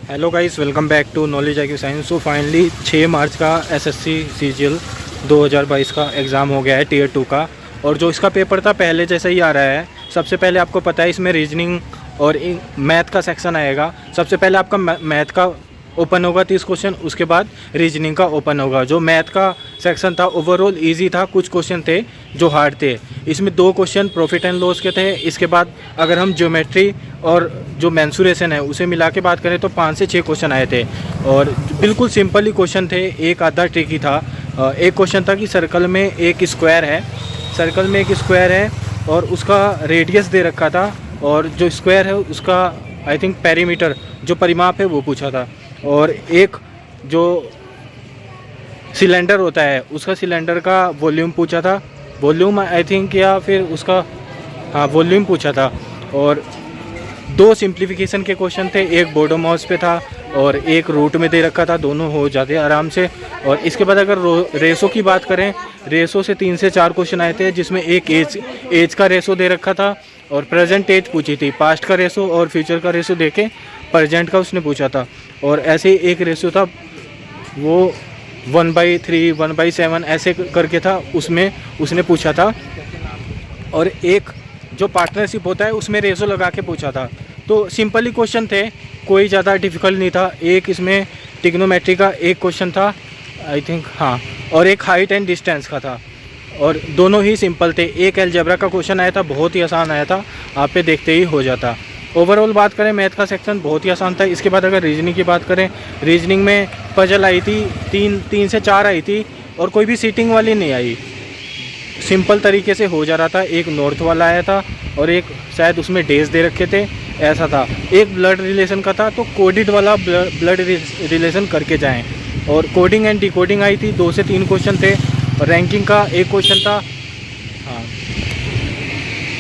Hello guys, welcome back to knowledge IQ science. So finally 6 मार्च का SSC CGL 2022 का exam हो गया है टीयर 2 का। और जो इसका पेपर था पहले जैसा ही आ रहा है। सबसे पहले आपको पता है इसमें रीजनिंग और मैथ का सेक्शन आएगा। सबसे पहले आपका मैथ का ओपन होगा 30 क्वेश्चन, उसके बाद रीजनिंग का ओपन होगा। जो मैथ का सेक्शन था ओवरऑल इजी था, कुछ क्वेश्चन थे जो हार्ड थे। इसमें 2 क्वेश्चन प्रॉफिट एंड लॉस के थे। इसके बाद अगर हम ज्योमेट्री और जो मेंसुरेशन है उसे मिला के बात करें तो 5 से 6 क्वेश्चन आए थे और बिल्कुल सिंपल ही क्वेश्चन थे। एक आधा ट्रिकी था। एक क्वेश्चन था कि सर्कल में एक स्क्वायर है और उसका रेडियस दे रखा था और जो स्क्वायर है उसका आई थिंक पेरीमीटर जो परिमाप है वो पूछा था। और एक जो सिलेंडर होता है उसका सिलेंडर का वॉल्यूम पूछा था, वॉल्यूम आई थिंक, या फिर उसका वॉल्यूम पूछा था। और 2 सिंप्लीफिकेशन के क्वेश्चन थे, एक बोर्डो माउस पे था और एक रूट में दे रखा था। दोनों हो जाते आराम से। और इसके बाद अगर रेसो की बात करें, रेसो से 3 से 4 क्वेश्चन आए थे जिसमें एक एज का रेसो दे रखा था और प्रेजेंट एज पूछी थी। पास्ट का रेसो और फ्यूचर का रेसो देके प्रेजेंट का उसने पूछा था। और ऐसे ही एक रेसो था वो 1/3 1/7 ऐसे करके था, उसमें उसने पूछा था। और एक जो पार्टनरशिप होता है उसमें रेसो लगा के पूछा था। तो सिंपल ही क्वेश्चन थे, कोई ज़्यादा डिफ़िकल्ट नहीं था। एक इसमें ट्रिग्नोमेट्री का एक क्वेश्चन था आई थिंक, और एक हाइट एंड डिस्टेंस का था और दोनों ही सिंपल थे। एक अलजेब्रा का क्वेश्चन आया था, बहुत ही आसान आया था, आप पे देखते ही हो जाता। ओवरऑल बात करें मैथ का सेक्शन बहुत ही आसान था। इसके बाद अगर रीजनिंग की बात करें, रीजनिंग में पजल आई थी, 3 से 4 आई थी और कोई भी सीटिंग वाली नहीं आई। सिंपल तरीके से हो जा रहा था। एक नॉर्थ वाला आया था और एक शायद उसमें डेज दे रखे थे, ऐसा था। एक ब्लड रिलेशन का था, तो कोडिड वाला ब्लड रिलेशन करके जाएं। और कोडिंग एंड डिकोडिंग आई थी, 2 से 3 क्वेश्चन थे। और रैंकिंग का एक क्वेश्चन था,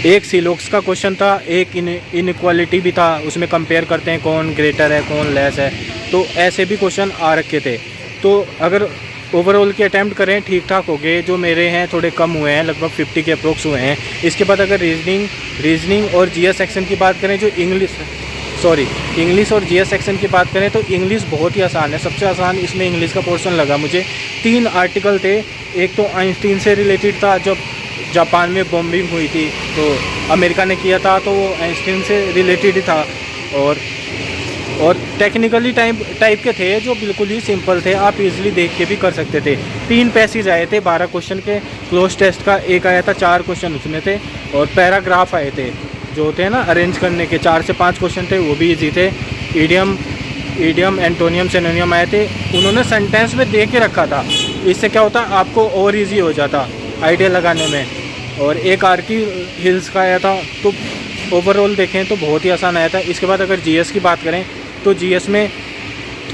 एक सिलोक्स का क्वेश्चन था, एक इनइक्वालिटी भी था, उसमें कंपेयर करते हैं कौन ग्रेटर है कौन लेस है। तो ऐसे भी क्वेश्चन आ रखे थे। तो अगर ओवरऑल के अटैम्प्ट करें ठीक ठाक हो गए। जो मेरे हैं थोड़े कम हुए हैं, लगभग 50 के अप्रोक्स हुए हैं। इसके बाद अगर रीजनिंग और GS सेक्शन की बात करें, जो इंग्लिश और GS सेक्शन की बात करें तो इंग्लिश बहुत ही आसान है। सबसे आसान इसमें इंग्लिश का पोर्शन लगा मुझे। 3 आर्टिकल थे। एक तो आइंस्टीन से रिलेटेड था, जब जापान में बॉम्बिंग हुई थी तो अमेरिका ने किया था, तो वो आइंस्टीन से रिलेटेड ही था। और टेक्निकली टाइप के थे जो बिल्कुल ही सिंपल थे, आप इजीली देख के भी कर सकते थे। 3 पैसेज आए थे 12 क्वेश्चन के। क्लोज टेस्ट का एक आया था, 4 क्वेश्चन उसमें थे। और पैराग्राफ आए थे जो होते हैं ना अरेंज करने के, 4 से 5 क्वेश्चन थे, वो भी ईजी थे। ईडियम एंटोनियम सिनोनियम आए थे, उन्होंने सेंटेंस में दे के रखा था। इससे क्या होता आपको और ईजी हो जाता आइडिया लगाने में। और एक आर्की हिल्स का आया था। तो ओवरऑल देखें तो बहुत ही आसान आया था। इसके बाद अगर GS की बात करें तो GS में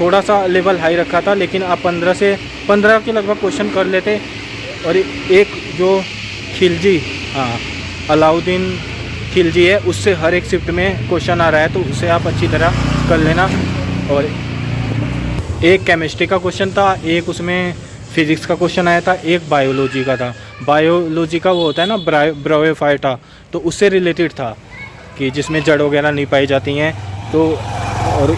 थोड़ा सा लेवल हाई रखा था, लेकिन आप 15 के लगभग क्वेश्चन कर लेते। और एक जो खिलजी, अलाउद्दीन खिलजी है, उससे हर एक शिफ्ट में क्वेश्चन आ रहा है, तो उससे आप अच्छी तरह कर लेना। और एक केमिस्ट्री का क्वेश्चन था, एक उसमें फिज़िक्स का क्वेश्चन आया था, एक बायोलॉजी का था। बायोलॉजी का वो होता है ना ब्रायोफाइटा, तो उससे रिलेटेड था कि जिसमें जड़ वगैरह नहीं पाई जाती हैं। तो और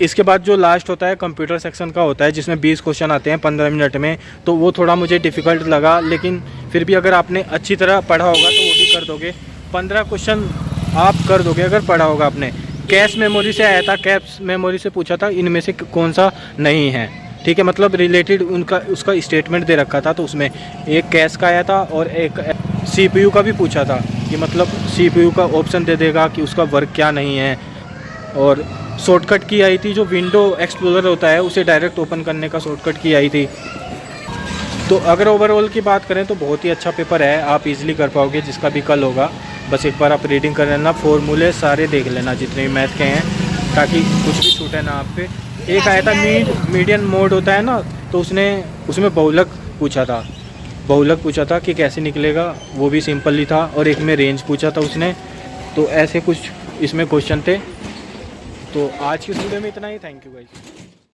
इसके बाद जो लास्ट होता है कंप्यूटर सेक्शन का होता है, जिसमें 20 क्वेश्चन आते हैं 15 मिनट में। तो वो थोड़ा मुझे डिफ़िकल्ट लगा, लेकिन फिर भी अगर आपने अच्छी तरह पढ़ा होगा तो वो भी कर दोगे। 15 क्वेश्चन आप कर दोगे अगर पढ़ा होगा आपने। कैश मेमोरी से आया था, कैश मेमोरी से पूछा था इनमें से कौन सा नहीं है, ठीक है, मतलब रिलेटेड उसका स्टेटमेंट दे रखा था। तो उसमें एक कैश का आया था और एक CPU का भी पूछा था कि मतलब CPU का ऑप्शन दे देगा कि उसका वर्क क्या नहीं है। और शॉर्टकट की आई थी, जो विंडो एक्सप्लोरर होता है उसे डायरेक्ट ओपन करने का शॉर्टकट की आई थी। तो अगर ओवरऑल की बात करें तो बहुत ही अच्छा पेपर है, आप इजीली कर पाओगे जिसका भी कल होगा। बस एक बार आप रीडिंग कर लेना, फॉर्मूले सारे देख लेना जितने भी मैथ के हैं, ताकि कुछ भी छूटे ना आप पे। एक आया था मीडियन मोड होता है ना, तो उसमें बहुलक पूछा था कि कैसे निकलेगा, वो भी सिंपल ही था। और एक में रेंज पूछा था उसने। तो ऐसे कुछ इसमें क्वेश्चन थे। तो आज की वीडियो में इतना ही। Thank you guys.